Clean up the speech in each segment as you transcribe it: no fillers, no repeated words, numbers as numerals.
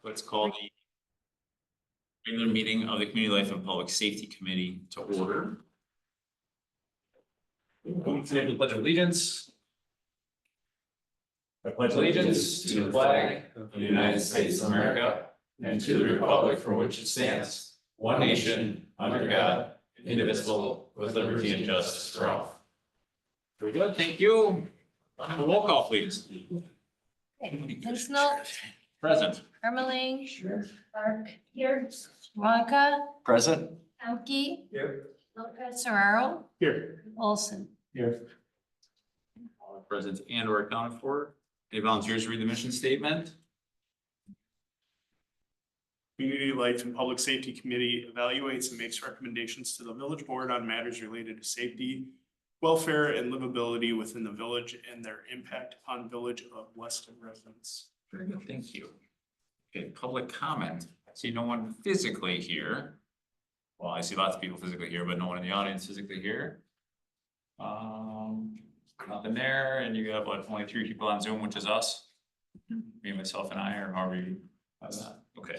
Let's call the regular meeting of the Community Life and Public Safety Committee to order. Today we pledge allegiance. I pledge allegiance to the flag of the United States of America and to the republic for which it stands, one nation, under God, indivisible, with liberty and justice for all. Very good, thank you. Roll call, please. Hinsnell, Present. Ermeling, Clark, here, Wonka, Present. Elke, Here. Lopez Ferraro, Here. Olson. Here. All present and or accounted for. Any volunteers to read the mission statement? Community Life and Public Safety Committee evaluates and makes recommendations to the village board on matters related to safety, welfare, and livability within the village and their impact upon village of Weston residents. Very good, thank you. Okay, public comment. I see no one physically here. Well, I see lots of people physically here, but no one in the audience physically here. Nothing there, and you have what, only 3 people on Zoom, which is us. Me, myself, and I, or however you have that. Okay.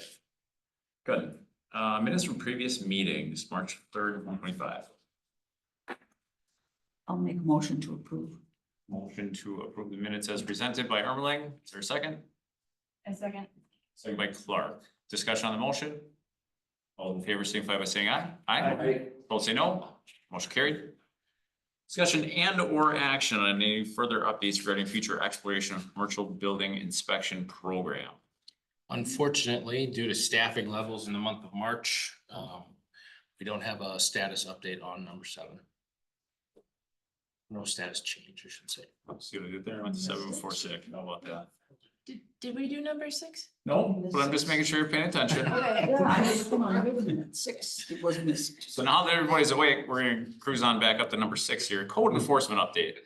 Good. Minutes from previous meetings, March 3rd, 2025. I'll make a motion to approve. Motion to approve the minutes as presented by Ermeling. Is there a second? A second. Second by Clark. Discussion on the motion? All in favor, signify by saying aye. Both say no. Motion carried. Discussion and or action on any further updates regarding future exploration of commercial building inspection program. Unfortunately, due to staffing levels in the month of March, we don't have a status update on number 7. No status change, I should say. See what I did there? I went to 746. How about that? Did we do number 6? No, but I'm just making sure you're paying attention. Come on, 6, it was missed. So now that everybody's awake, we're gonna cruise on back up to number 6 here. Code enforcement update.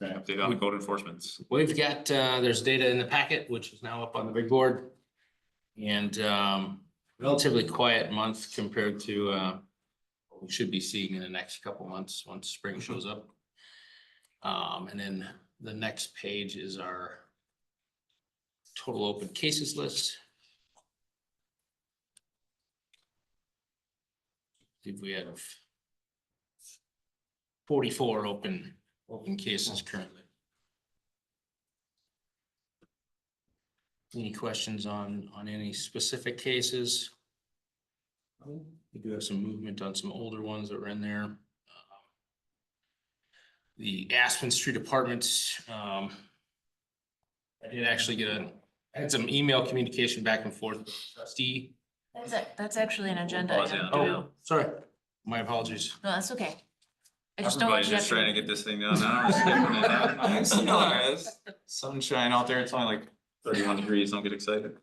Update on the code enforcements. We've got, there's data in the packet, which is now up on the big board. And relatively quiet month compared to what we should be seeing in the next couple months once spring shows up. And then the next page is our total open cases list. I think we have 44 open cases currently. Any questions on any specific cases? We do have some movement on some older ones that were in there. The Aspen Street Apartments, I did actually I had some email communication back and forth with trustee. That's actually an agenda item too. Oh, sorry, my apologies. No, that's okay. I just don't want Everybody's you to just have trying to get this thing done now. We're skipping it. Nice. Sunshine out there. It's only like 31 degrees. Don't get excited.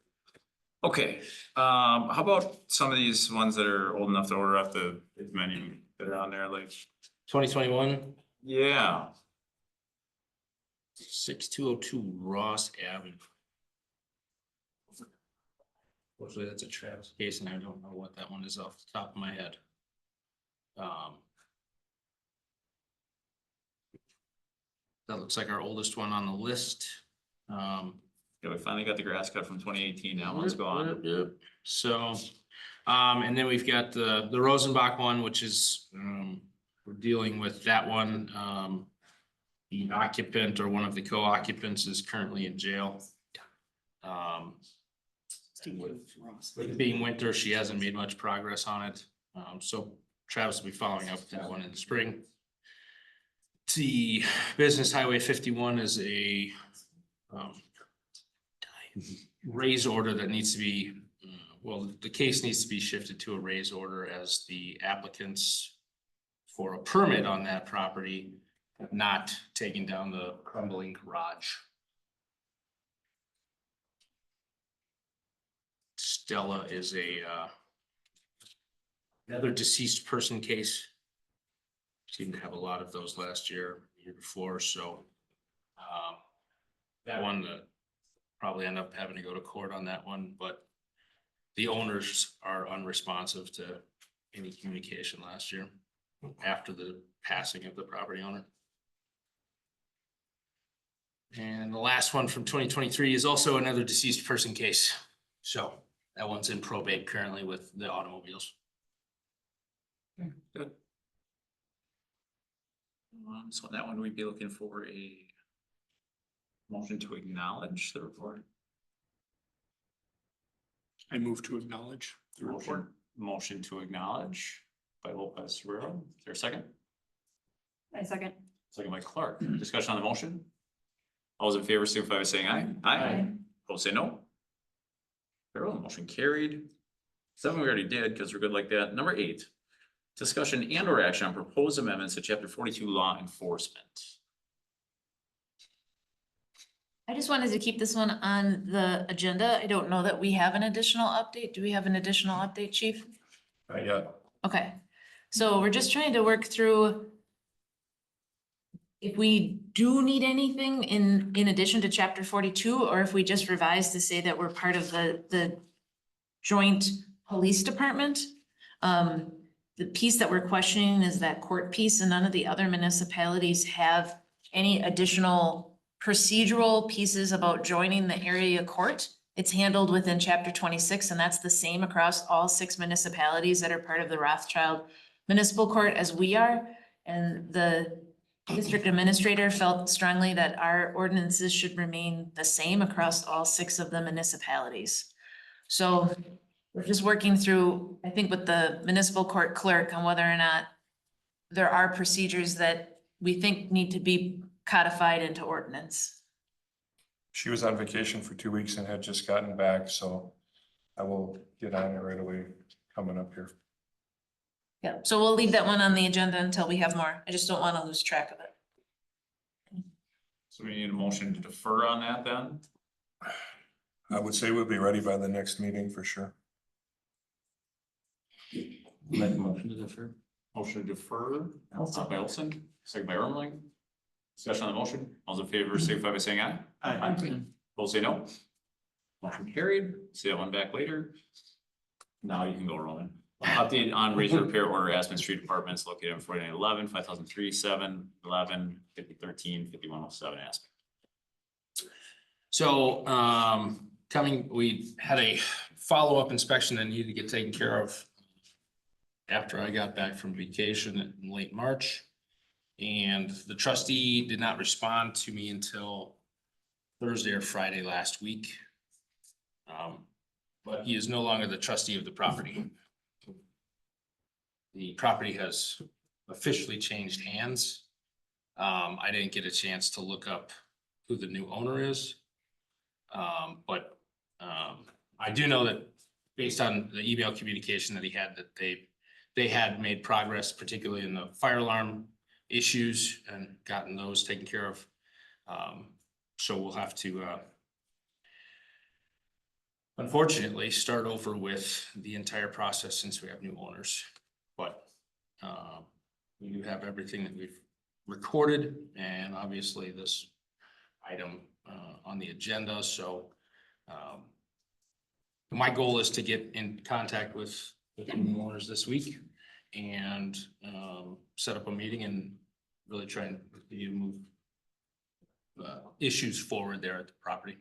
Okay, how about some of these ones that are old enough to order off the menu that are on there, like? 2021. Yeah. 6202 Ross Avenue. Fortunately, that's a Travis case, and I don't know what that one is off the top of my head. That looks like our oldest one on the list. Yeah, we finally got the grass cut from 2018. That one's gone. Yep. So, and then we've got the Rosenbach one, which is, we're dealing with that one. The occupant or one of the co-occupants is currently in jail. With it being winter, she hasn't made much progress on it. So Travis will be following up with that one in the spring. The Business Highway 51 is a raise order that needs to be, well, the case needs to be shifted to a raise order as the applicants for a permit on that property have not taken down the crumbling garage. Stella is another deceased person case. Seemed to have a lot of those last year, year before, so that one probably end up having to go to court on that one, but the owners are unresponsive to any communication last year after the passing of the property owner. And the last one from 2023 is also another deceased person case. So that one's in probate currently with the automobiles. Good. So on that one, we'd be looking for a motion to acknowledge the report. I move to acknowledge the report. Motion to acknowledge by Lopez Ferrero. Is there a second? I second. Second by Clark. Discussion on the motion? All those in favor signify by saying aye. Aye. Opposed, say no. Farrell, motion carried. 7 we already did because we're good like that. Number 8, discussion and or action on proposed amendments to chapter 42 law enforcement. I just wanted to keep this one on the agenda. I don't know that we have an additional update. Do we have an additional update, chief? Yeah. Okay, so we're just trying to work through if we do need anything in addition to chapter 42, or if we just revise to say that we're part of the joint police department. The piece that we're questioning is that court piece, and none of the other municipalities have any additional procedural pieces about joining the area court. It's handled within chapter 26, and that's the same across all 6 municipalities that are part of the Rothschild Municipal Court as we are. And the district administrator felt strongly that our ordinances should remain the same across all 6 of the municipalities. So we're just working through, I think, with the municipal court clerk on whether or not there are procedures that we think need to be codified into ordinance. She was on vacation for 2 weeks and had just gotten back, so I will get on it right away coming up here. Yeah, so we'll leave that one on the agenda until we have more. I just don't want to lose track of it. So we need a motion to defer on that then? I would say we'll be ready by the next meeting for sure. Make a motion to defer. Motion to defer, by Olson, second by Ermeling. Discussion on the motion. All those in favor signify by saying aye. Aye. Both say no. Motion carried. See that one back later. Now you can go, Roman. Update on razor repair order Aspen Street Apartments located on 4911, 5003, 7, 11, 5013, 5107 Aspen. So we had a follow-up inspection that needed to get taken care of after I got back from vacation in late March. And the trustee did not respond to me until Thursday or Friday last week. But he is no longer the trustee of the property. The property has officially changed hands. I didn't get a chance to look up who the new owner is. But I do know that based on the email communication that he had, that they had made progress, particularly in the fire alarm issues, and gotten those taken care of. So we'll have to unfortunately start over with the entire process since we have new owners. But we do have everything that we've recorded, and obviously this item on the agenda. So my goal is to get in contact with the new owners this week and set up a meeting and really try and continue to move issues forward there at the property.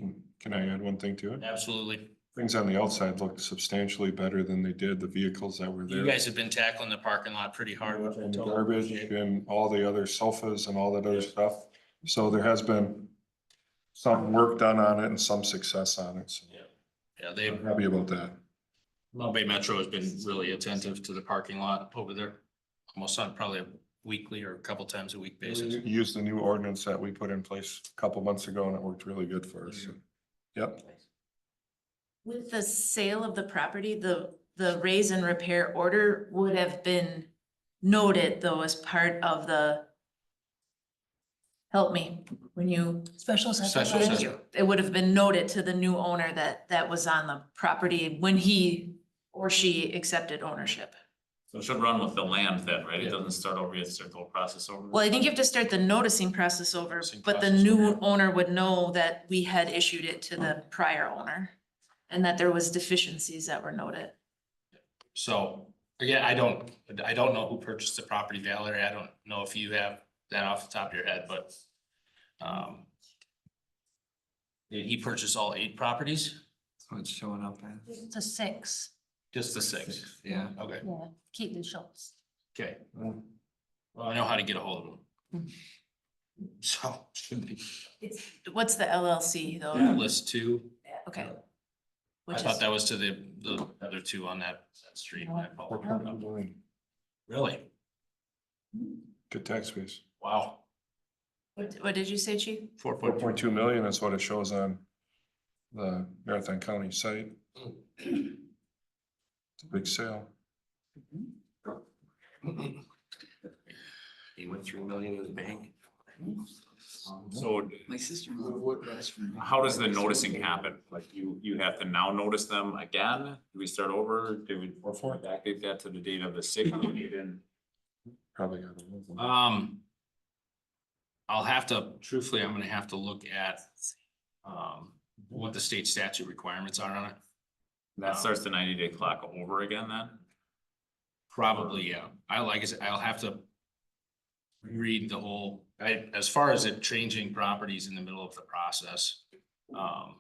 Can I add one thing to it? Absolutely. Things on the outside look substantially better than they did, the vehicles that were there. You guys have been tackling the parking lot pretty hard. And the garbage and all the other sofas and all that other stuff. So there has been some work done on it and some success on it. So Yeah, I'm happy about that. Long Bay Metro has been really attentive to the parking lot over there, almost on probably a weekly or a couple times a week basis. We used the new ordinance that we put in place a couple months ago and it worked really good for us. Yep. With the sale of the property, the raise and repair order would have been noted though as part of the, help me, when you. Special assessment. Thank you. It would have been noted to the new owner that was on the property when he or she accepted ownership. So it should run with the land then, right? It doesn't start over, you have to start the whole process over. Well, I think you have to start the noticing process over, Noticing but the process new over. owner would know that we had issued it to the prior owner. And that there was deficiencies that were noted. So again, I don't know who purchased the property, Valerie. I don't know if you have that off the top of your head, but Did he purchase all 8 properties? So it's showing up as. It's a 6. Just the 6? Yeah. Okay, Yeah, Keaton Schultz. okay. Well, I know how to get a hold of him. So, should be, What's the LLC though? list 2. Okay. I Which thought is, that was to the other 2 on that street. Really? Good tax base. Wow. what did you say, chief? 4.2 million is what it shows on the Marathon County site. It's a big sale. He went 3 million in the bank. So My sister-in-law asked for. how does the noticing happen? Like you have to now notice them again? Do we start over? Do we backdate that to the date of the sixth? Probably got a little. I'll have to, truthfully, I'm gonna have to look at what the state statute requirements are on it. That starts the 90-day clock over again then? Probably, yeah. Like I said, I'll have to read the whole, as far as it changing properties in the middle of the process. I'll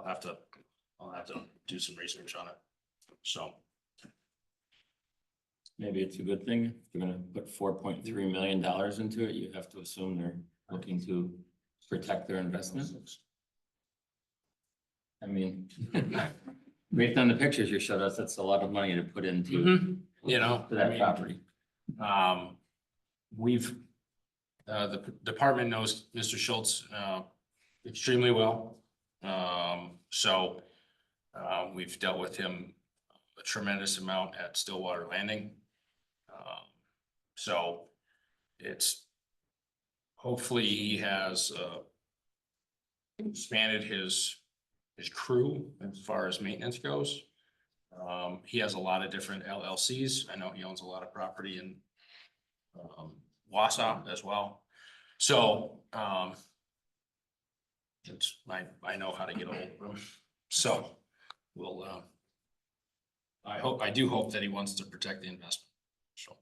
have to do some research on it. So, Maybe it's a good thing. If you're gonna put $4.3 million into it, you have to assume they're looking to protect their investment. I mean, based on the pictures you showed us, that's a lot of money to put into you know, to that property. We've, the department knows Mr. Schultz, extremely well. We've dealt with him a tremendous amount at Stillwater Landing. So it's, hopefully he has, expanded his crew as far as maintenance goes. He has a lot of different LLCs. I know he owns a lot of property in Wausau as well. So, it's, I know how to get a hold of him. So we'll, I do hope that he wants to protect the investment. So.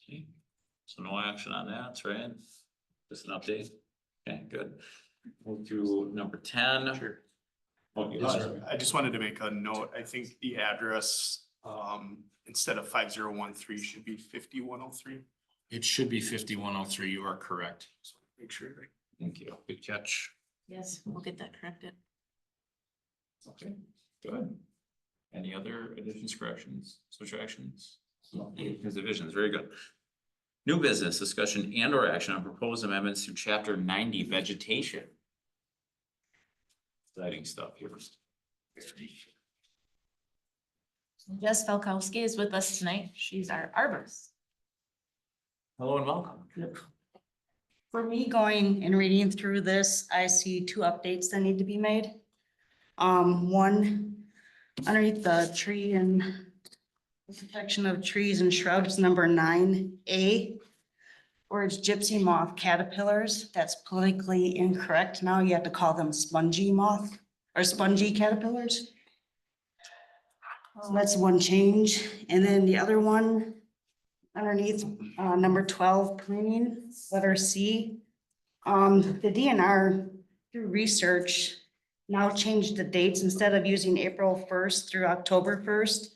Okay. So no action on that, right? Just an update. Okay, good. Move to number 10. Sure. Okay, Yes, sir. I just wanted to make a note. I think the address, instead of 5013 should be 5103. It should be 5103. You are correct. Make sure. Thank you. Good catch. Yes, we'll get that corrected. Okay, good. Any other additions, corrections, subtractions? Additions, divisions, very good. New business discussion and or action on proposed amendments to chapter 90 vegetation. Exciting stuff here. Jess Falkowski is with us tonight. She's our arborist. Hello and welcome. For me, going and reading through this, I see 2 updates that need to be made. One, underneath the tree and protection of trees and shrubs, number 9A, where it's gypsy moth caterpillars, that's politically incorrect. Now you have to call them spongy moth or spongy caterpillars. So that's one change. And then the other one, underneath, number 12, pruning, letter C. The DNR, through research, now changed the dates. Instead of using April 1st through October 1st,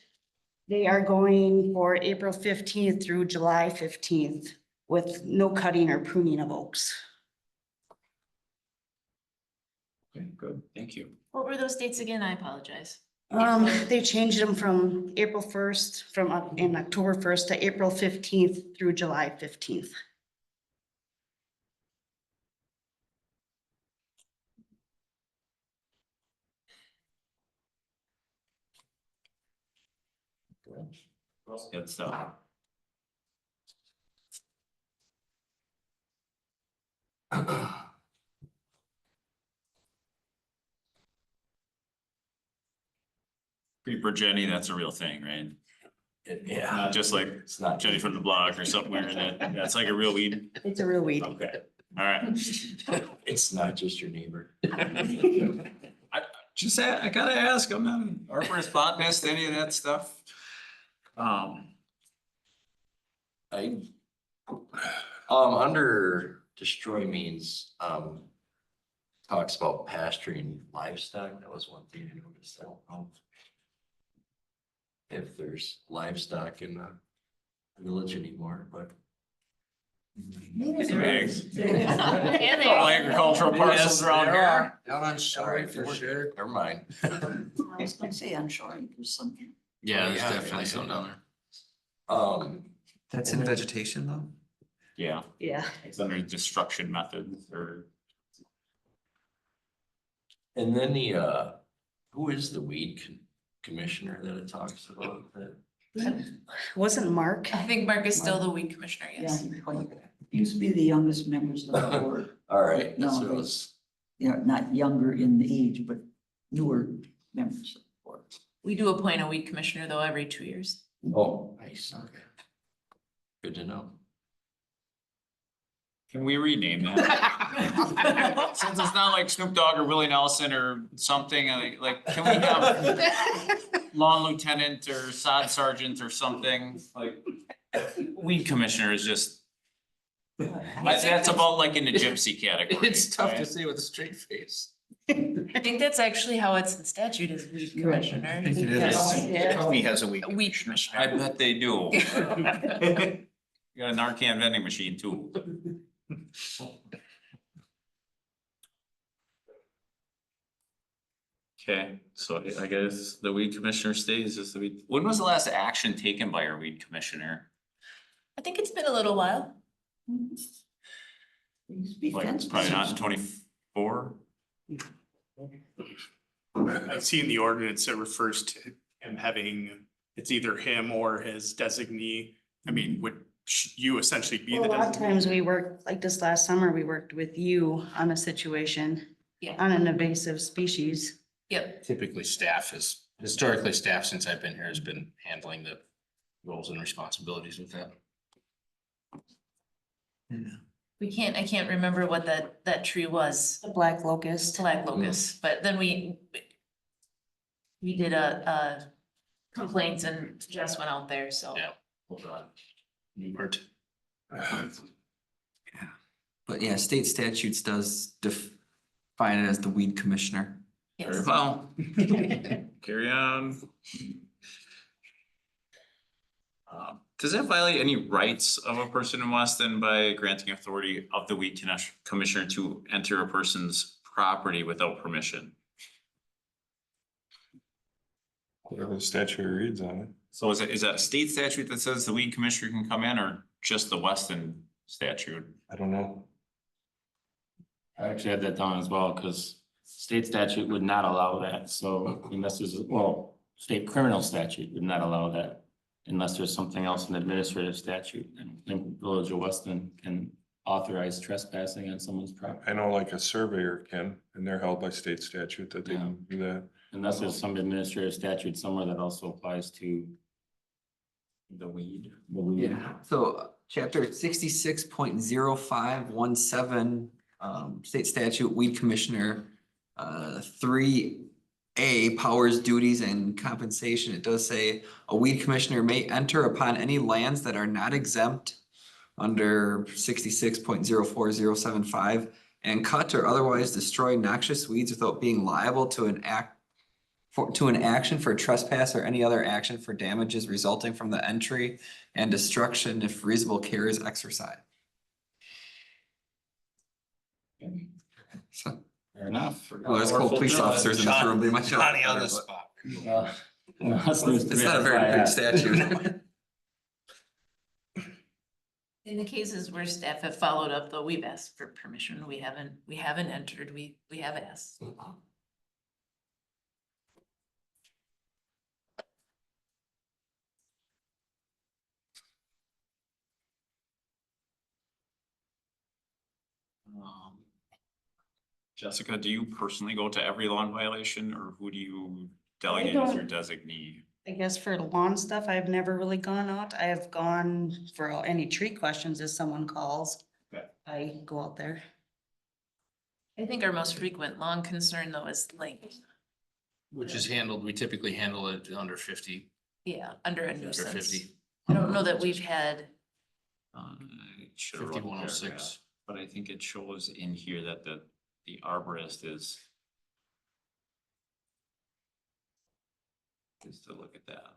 they are going for April 15th through July 15th with no cutting or pruning of oaks. Okay, good, thank you. What were those dates again? I apologize. They changed them from April 1st, in October 1st to April 15th through July 15th. Good stuff. Creeper Jenny, that's a real thing, right? Yeah. Not just like It's not. Jenny from the block or something weird. That's like a real weed. It's a real weed. Okay, all right. It's not just your neighbor. I gotta ask, I'm not an arborist, botanist, any of that Under destroy means, talks about pasturing livestock. That was one thing I noticed. I don't know if there's livestock in the village anymore, but. All agricultural parcels around here. Out on Shore for sure. Never mind. I was gonna say, I'm sure there's something. Yeah, there's Yeah, definitely I some know. down there. That's in vegetation though? Yeah, Yeah. it's under destruction methods or. And then who is the weed commissioner that it talks about that? Wasn't Mark? I think Mark is still the weed commissioner, Yeah, yes. he used to be the youngest members of the board. All right, No, that's what it but- was. You know, not younger in age, but newer members of the board. We do appoint a weed commissioner though every 2 years. Oh, nice, okay. Good to know. Can we rename that? Since it's not like Snoop Dogg or Willie Nelson or something, like, can we have lawn lieutenant or sod sergeant or something? Like, weed commissioner is just, that's about like in the gypsy category. It's tough to right? say with a straight face. I think that's actually how it's in statute is weed commissioner. think it is. Yeah. County has a weed Weed commissioner. I bet they do. You got a Narcan vending machine too. Okay, so I guess the weed commissioner stays as the weed. When was the last action taken by our weed commissioner? I think it's been a little while. Used to be Like, fence probably not in positions. 24. I see in the ordinance it refers to him having, it's either him or his designee. I mean, would you essentially be Well, the a lot of designee? times we worked, like this last summer, we worked with you on a situation. Yeah. On an invasive species. Yep. Historically, staff since I've been here has been handling the roles and responsibilities with that. I can't remember what that tree was, The black locust. black locust, but then we did a complaints and Jess went out there, so. Yeah. Hold on. New part. But yeah, state statutes does define it as the weed commissioner. Yes. Well, carry on. Does that violate any rights of a person in Weston by granting authority of the weed commissioner to enter a person's property without permission? Whatever the statute reads on it. So is that a state statute that says the weed commissioner can come in or just the Weston statute? I don't know. I actually had that down as well, because state statute would not allow that, so unless there's, well, state criminal statute would not allow that. Unless there's something else in administrative statute, and the Village of Weston can authorize trespassing on someone's property. I know like a surveyor can, and they're held by state statute that they can do that. Unless there's some administrative statute somewhere that also applies to the weed. Yeah, so chapter 66.0517, state statute, weed commissioner, 3A, powers, duties, and compensation. It does say a weed commissioner may enter upon any lands that are not exempt under 66.04075 and cut or otherwise destroy noxious weeds without being liable to an action for trespass or any other action for damages resulting from the entry and destruction if reasonable care is exercised. So, Fair enough. well, there's cool police officers in this room, they might. Johnny on the spot. It's not a very big statute. In the cases where staff have followed up, though, we've asked for permission. We haven't entered, we have asked. Jessica, do you personally go to every lawn violation or who do you delegate as your designee? I guess for lawn stuff, I've never really gone out. I have gone for any tree questions if someone calls. Okay. I go out there. I think our most frequent lawn concern though is length. Which is handled, we typically handle it under 50. Yeah, under a Under nuisance. 50. I don't know that we've had Should have run the 5106. paragraph, but I think it shows in here that the arborist is to look at that.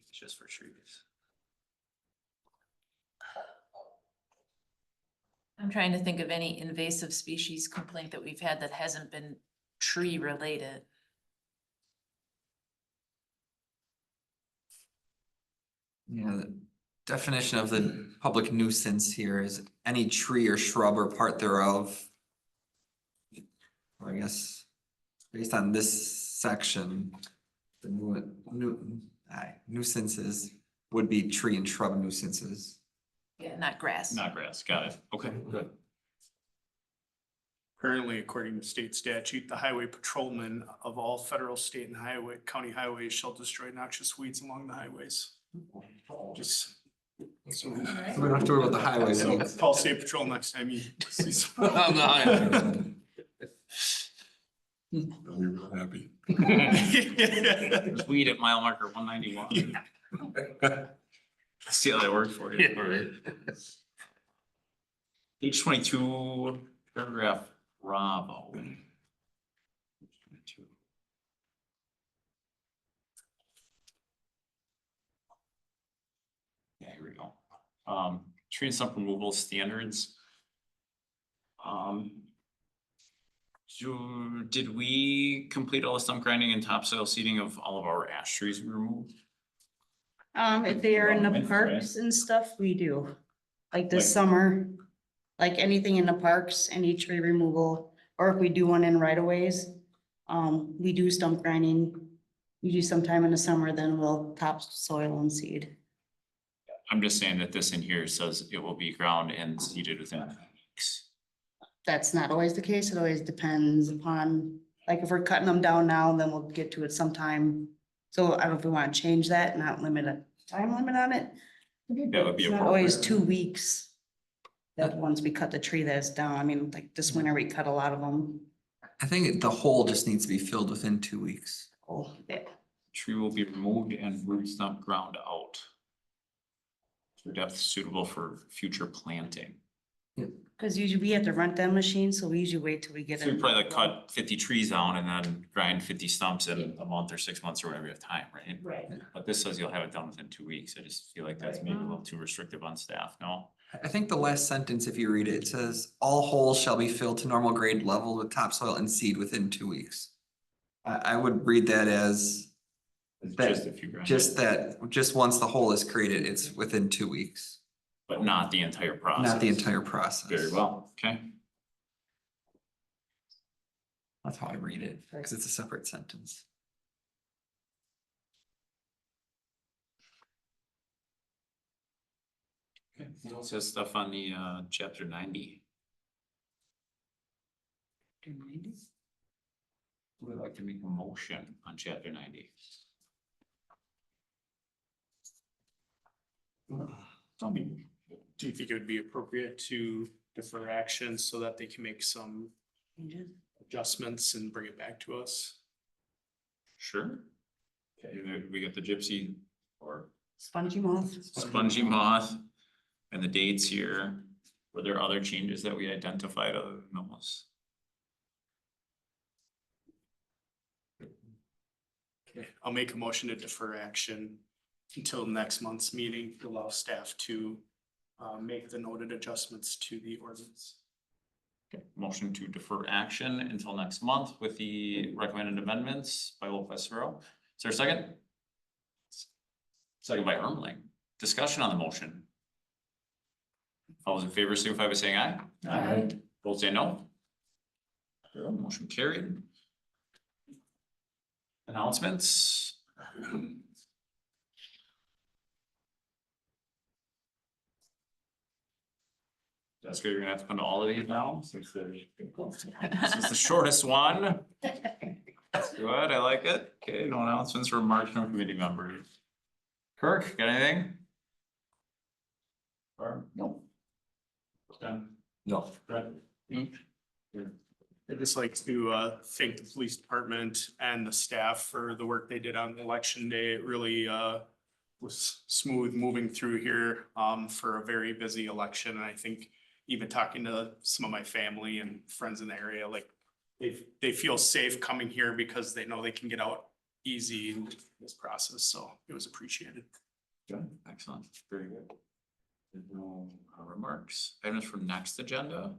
It's just for trees. I'm trying to think of any invasive species complaint that we've had that hasn't been tree related. Yeah, the definition of the public nuisance here is any tree or shrub or part thereof. Or I guess, based on this section, the nuisances would be tree and shrub nuisances. Yeah, not grass. Not grass, got it. Okay, good. Currently, according to state statute, the highway patrolman of all federal, state and county highways shall destroy noxious weeds along the highways. Just. So we don't have to worry about the highways. So call state patrol next time you see some. I'm not. They'll be real happy. There's weed at mile marker 191. See how that worked for you. Yeah, right. Page 22, paragraph Bravo. Yeah, here we go. Tree and stump removal standards. Did we complete all the stump grinding and topsoil seeding of all of our ash trees we removed? If they are in the Right. parks and stuff, we do. Like this Like- summer, like anything in the parks, any tree removal, or if we do one in right of ways. We do stump grinding. Usually sometime in the summer, then we'll topsoil and seed. I'm just saying that this in here says it will be ground and seeded within 2 weeks. That's not always the case. It always depends upon, like if we're cutting them down now, then we'll get to it sometime. So I don't know if we want to change that, not limit a time limit on it. That would be It's not always appropriate. 2 weeks. That once we cut the tree that's down, I mean, like this winter, we cut a lot of them. I think the hole just needs to be filled within 2 weeks. Oh, yeah. Tree will be removed and root stump ground out. To depth suitable for future planting. Cause usually we have to rent that machine, so we usually wait till we get So we it. probably like cut 50 trees down and then grind 50 stumps in a month or 6 months or whatever you have time, right? Right. But this says you'll have it done within 2 weeks. I just feel like that's maybe a little too restrictive on staff, no? I think the last sentence, if you read it, it says, all holes shall be filled to normal grade level with topsoil and seed within 2 weeks. I would read that as It's That- just if you grind just it, that, just once the hole is created, it's within 2 weeks, but not the entire process. not the entire process. Very well, okay. That's how I read it, because it's a separate sentence. Okay, what else has stuff on the chapter 90? Would like to make a motion on chapter 90? Tell me. Do you think it would be appropriate to defer action so that they can make some adjustments and bring it back to us? Sure. Okay, we got the gypsy or Spongy moth. spongy moth and the dates here. Were there other changes that we identified other than those? Okay, I'll make a motion to defer action until next month's meeting to allow staff to make the noted adjustments to the ordinance. Okay, motion to defer action until next month with the recommended amendments by Lopez Ferro. Is there a second? Second by Ermling. Discussion on the motion. All those in favor signify by saying aye. Aye. Both say no. Motion carried. Announcements. Jessica, you're gonna have to come to all of these now, since this is the shortest one. That's good, I like it. Okay, no announcements from marginal committee members. Kirk, got anything? Barb? No. Jen? No. Brett? Good. just like to thank the police department and the staff for the work they did on election day. It really was smooth moving through here for a very busy election. And I think even talking to some of my family and friends in the area, like they feel safe coming here because they know they can get out easy in this process. So it was appreciated. Good, excellent, very good. There's no remarks, items for next agenda.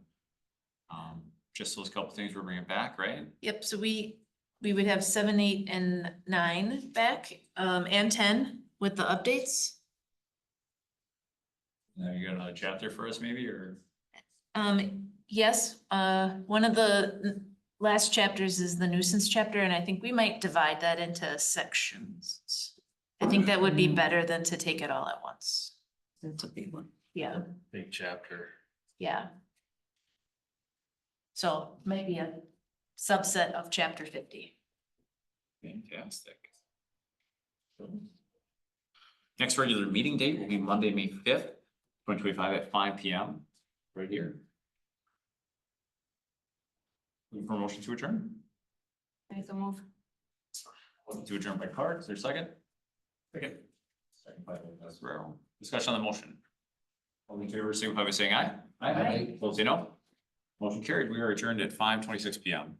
Just those couple things we're bringing back, right? Yep, so we would have 7, 8, and 9 back, and 10 with the updates. Now you got another chapter for us maybe, or? Yes, one of the last chapters is the nuisance chapter, and I think we might divide that into sections. I think that would be better than to take it all at once. That's a big one. Yeah, Big chapter. yeah. So maybe a subset of chapter 50. Fantastic. Next regular meeting date will be Monday, May 5th, 2025 at 5 p.m. right here. Looking for a motion to adjourn. Make a move. Motion to adjourn by Clark, is there a second? Second. Second by Guerrero. Discussion on the motion. All in favor, signify by saying aye. Aye. Opposed, say no. Motion carried. We are adjourned at 5:26 p.m.